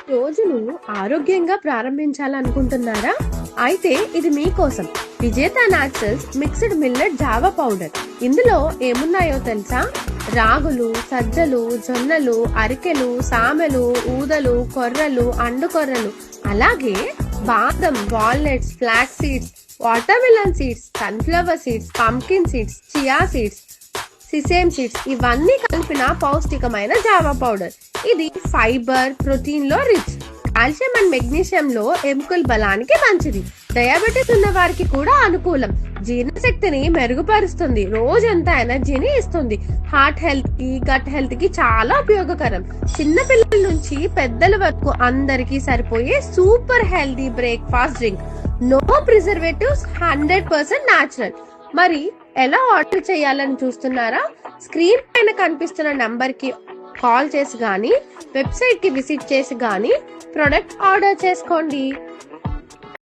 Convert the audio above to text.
రోజును ఆరోగ్యంగా ప్రారంభించాలనుకుంటున్నారా? అయితే ఇది మీకోసం. విజేత naturals mixed millet Java powder. ఇందులో ఏమున్నాయో తెలుసా? రాగులు, సజ్జలు, జొన్నలు, అరికెలు, సామెలు, ఊదలు, కొర్రలు, అండుకొర్రలు, అలాగే బాదం, walnuts, flax seeds, watermelon seeds, sunflower seeds, pumpkin seeds, chia seeds, sesame seeds, ఇవన్నీ కలిపిన పౌష్టికమైన జావా పౌడర్. ఇది ఫైబర్, ప్రోటీన్ లో రిచ్. కాల్షియం అండ్ మెగ్నీషియం లో ఎముకల బలానికి మంచిది. డయాబెటిస్ ఉన్న వారికి కూడా అనుకూలం. జీర్ణశక్తిని మెరుగుపరుస్తుంది. రోజంతా ఎనర్జీని ఇస్తుంది. హార్ట్ హెల్త్ కి, గట్ హెల్త్ కి చాలా ఉపయోగకరం. చిన్న పిల్లల నుంచి పెద్దల వరకు అందరికీ సరిపోయే super healthy breakfast drink. No preservatives, 100% natural. మరి ఎలా ఆర్డర్ చేయాలని చూస్తున్నారా? స్క్రీన్ పైన కనిపిస్తున్న నంబర్ కి కాల్ చేసి గానీ, వెబ్సైట్ కి విజిట్ చేసి గానీ ప్రొడక్ట్ ఆర్డర్ చేసుకోండి.